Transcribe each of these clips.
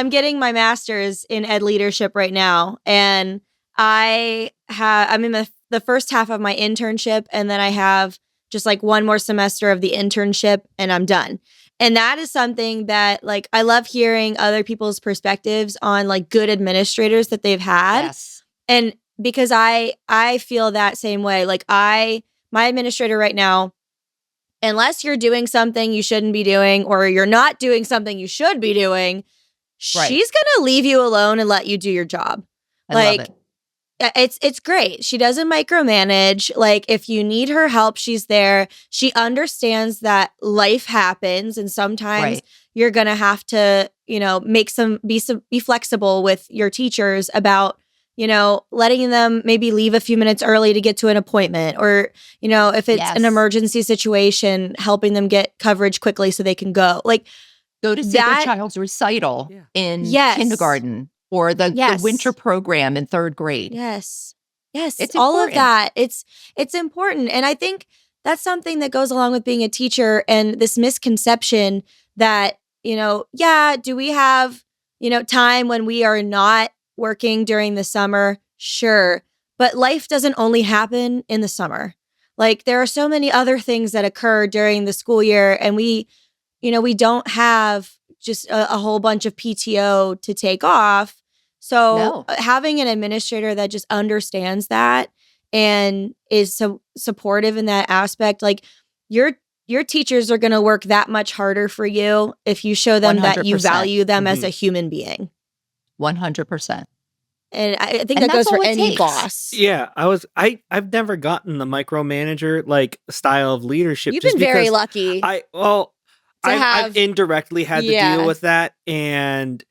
I'm getting my master's in ed leadership right now, and I'm in the first half of my internship, and then I have just like one more semester of the internship, and I'm done. And that is something that like I love hearing other people's perspectives on like good administrators that they've had. Yes. And because I feel that same way. Like my administrator right now, unless you're doing something you shouldn't be doing or you're not doing something you should be doing, she's going to leave you alone and let you do your job. I love it. It's great. She doesn't micromanage. Like if you need her help, she's there. She understands that life happens and sometimes you're going to have to, be flexible with your teachers about, letting them maybe leave a few minutes early to get to an appointment or, if it's an emergency situation, helping them get coverage quickly so they can go. Like go to see their child's recital in kindergarten. Or the winter program in third grade. Yes. It's all important. Of that. It's important. And I think that's something that goes along with being a teacher and this misconception that, do we have, time when we are not working during the summer? Sure. But life doesn't only happen in the summer. Like there are so many other things that occur during the school year and we don't have just a whole bunch of PTO to take off. So having an administrator that just understands that and is so supportive in that aspect, like your teachers are going to work that much harder for you if you show them 100%. That you value them as a human being. 100%. And I think that goes for any boss. Yeah, I've never gotten the micromanager like style of leadership. You've been very lucky. I've indirectly had to deal with that, and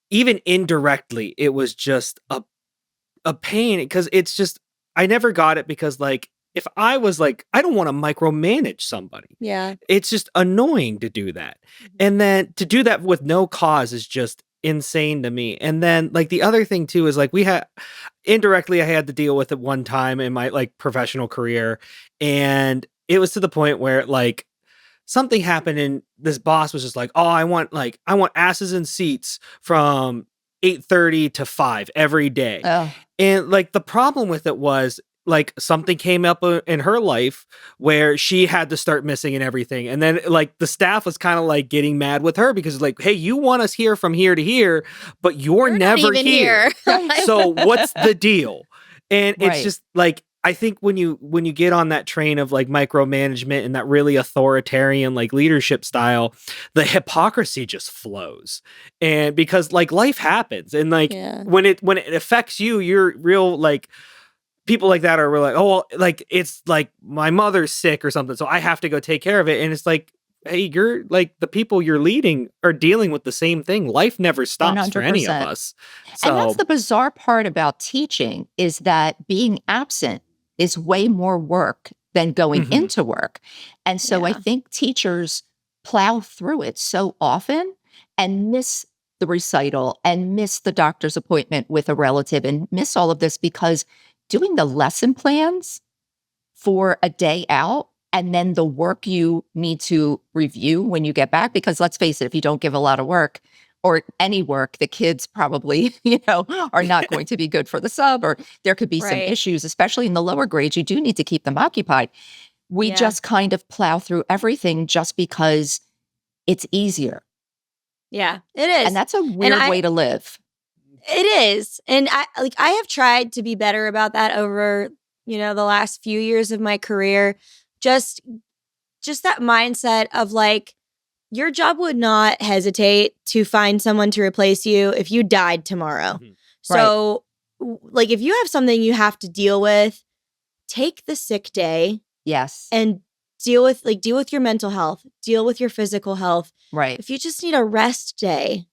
even indirectly, it was just a pain because it's just I never got it because like if I was like I don't want to micromanage somebody. Yeah, it's just annoying to do that, and then to do that with no cause is just insane to me. And then like the other thing too is like we had indirectly I had to deal with it one time in my like professional career, and it was to the point where like something happened and this boss was just like, oh, I want asses in seats from 8:30 to 5 every day. Oh. And like the problem with it was like something came up in her life where she had to start missing and everything. And then like the staff was kind of like getting mad with her because like, hey, you want us here from here to here, but you're never here. So what's the deal? And it's just like, I think when you get on that train of like micromanagement and that really authoritarian like leadership style, the hypocrisy just flows. And because like life happens and like when it affects you, you're real like people like that are like, oh, well, like it's like my mother's sick or something, so I have to go take care of it. And it's like, hey, you're like the people you're leading are dealing with the same thing. Life never stops 100%. For any of us. So, and that's the bizarre part about teaching is that being absent is way more work than going into work. And so I think teachers plow through it so often and miss the recital and miss the doctor's appointment with a relative and miss all of this because doing the lesson plans for a day out and then the work you need to review when you get back, because let's face it, if you don't give a lot of work, or any work, the kids probably, are not going to be good for the sub, or there could be some issues, especially in the lower grades. You do need to keep them occupied. We just kind of plow through everything just because it's easier. Yeah, it is. And that's a weird way to live. It is. And I have tried to be better about that over, the last few years of my career. Just that mindset of like, your job would not hesitate to find someone to replace you if you died tomorrow. So, like, if you have something you have to deal with, take the sick day. Yes. And deal with your mental health, deal with your physical health. Right. If you just need a rest day,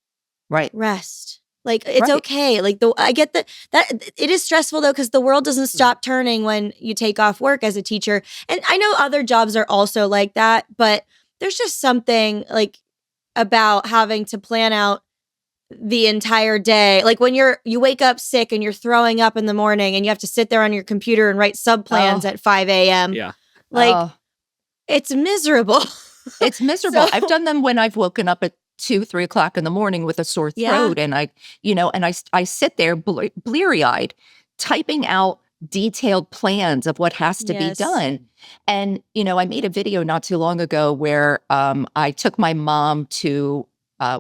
rest. Like, it's okay. Like, I get that it is stressful though, because the world doesn't stop turning when you take off work as a teacher. And I know other jobs are also like that, but there's just something like about having to plan out the entire day. Like when you wake up sick and you're throwing up in the morning and you have to sit there on your computer and write sub plans at 5 a.m. Yeah. Like it's miserable. It's miserable. I've done them when I've woken up at 2, 3 o'clock in the morning with a sore Yeah. throat. And I sit there bleary-eyed, typing out detailed plans of what has to be Yes. done. And, I made a video not too long ago where I took my mom to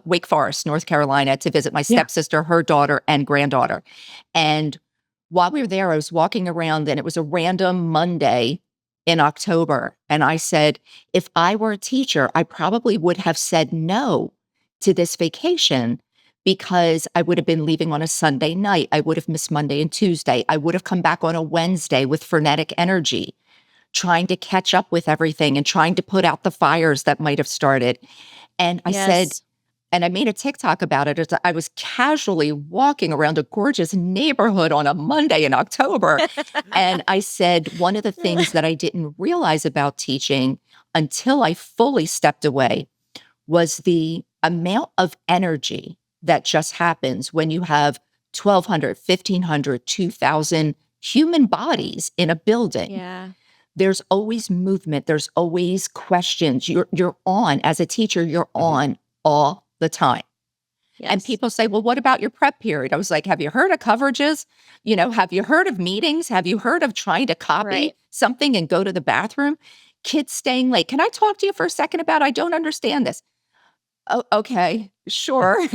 Wake Forest, North Carolina, to visit my stepsister, her daughter, and granddaughter. And while we were there, I was walking around, and it was a random Monday in October. And I said, if I were a teacher, I probably would have said no to this vacation because I would have been leaving on a Sunday night. I would have missed Monday and Tuesday. I would have come back on a Wednesday with frenetic energy, trying to catch up with everything and trying to put out the fires that might have started. And I said, and I made a TikTok about it. I was casually walking around a gorgeous neighborhood on a Monday in October. And I said, one of the things that I didn't realize about teaching until I fully stepped away was the amount of energy that just happens when you have 1,200, 1,500, 2,000 human bodies in a building. Yeah. There's always movement. There's always questions. You're on, as a teacher, you're on all the time. Yes. And people say, well, what about your prep period? I was like, have you heard of coverages? Have you heard of meetings? Have you heard of trying to copy something and go to the bathroom? Kids staying late. Can I talk to you for a second about, I don't understand this. Oh, okay, sure.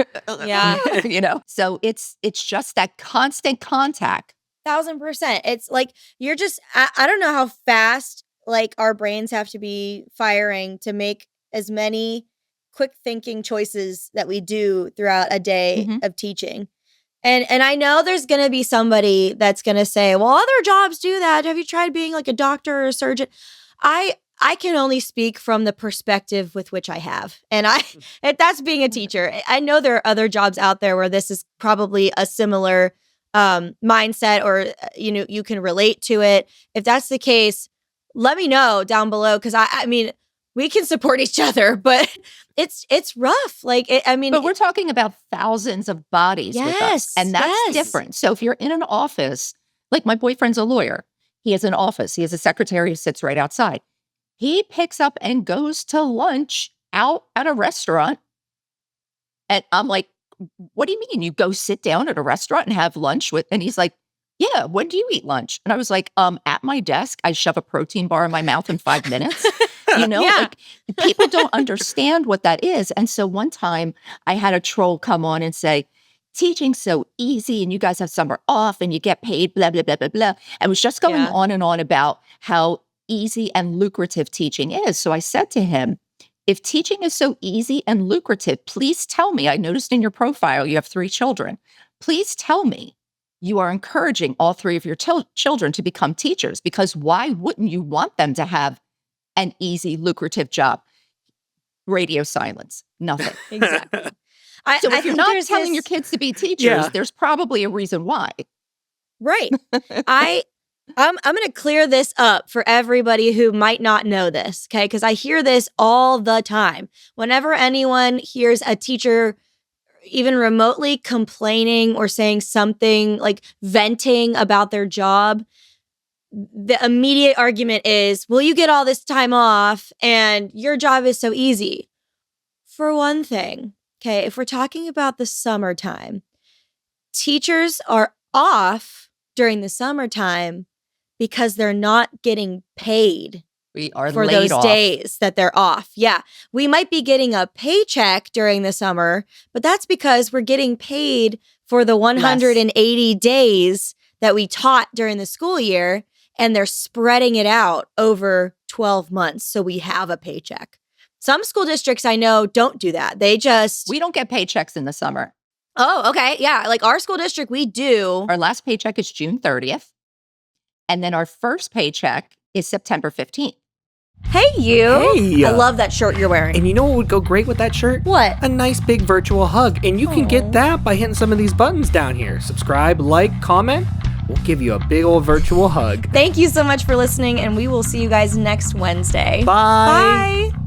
Yeah. So it's just that constant contact. 1,000%. It's like, you're just, I don't know how fast like our brains have to be firing to make as many quick thinking choices that we do throughout a day of teaching. And I know there's going to be somebody that's going to say, well, other jobs do that. Have you tried being like a doctor or a surgeon? I can only speak from the perspective with which I have. And that's being a teacher. I know there are other jobs out there where this is probably a similar mindset, or, you can relate to it. If that's the case, let me know down below. Cause I mean, we can support each other, but it's rough. But we're talking about thousands of bodies with us. And that's different. So if you're in an office, like my boyfriend's a lawyer, he has an office, he has a secretary who sits right outside. He picks up and goes to lunch out at a restaurant. And I'm like, what do you mean? You go sit down at a restaurant and have lunch with, and he's like, yeah, when do you eat lunch? And I was like, at my desk, I shove a protein bar in my mouth in 5 minutes. Like, people don't understand what that is. And so one time I had a troll come on and say, teaching's so easy and you guys have summer off and you get paid, blah, blah, blah, blah, blah. And was just going on and on about how easy and lucrative teaching is. So I said to him, if teaching is so easy and lucrative, please tell me. I noticed in your profile you have 3 children. Please tell me you are encouraging all 3 of your children to become teachers, because why wouldn't you want them to have an easy, lucrative job? Radio silence, nothing. Exactly. So if you're not telling your kids to be teachers, there's probably a reason why. Right. I'm going to clear this up for everybody who might not know this, okay? Because I hear this all the time. Whenever anyone hears a teacher even remotely complaining or saying something, like venting about their job, the immediate argument is, well, you get all this time off and your job is so easy. For one thing, okay, if we're talking about the summertime, teachers are off during the summertime because they're not getting paid We are for laid those off. days that they're off. Yeah. We might be getting a paycheck during the summer, but that's because we're getting paid for the 180 days that we taught during the school year, and they're spreading it out over 12 months. So we have a paycheck. Some school districts I know don't do that. They just... We don't get paychecks in the summer. Oh, okay. Yeah. Like our school district, we do. Our last paycheck is June 30th. And then our first paycheck is September 15th. Hey, you. Hey. I love that shirt you're wearing. And you know what would go great with that shirt? What? A nice big virtual hug. And you can get that by hitting some of these buttons down here. Subscribe, like, comment. We'll give you a big old virtual hug. Thank you so much for listening, and we will see you guys next Wednesday. Bye. Bye.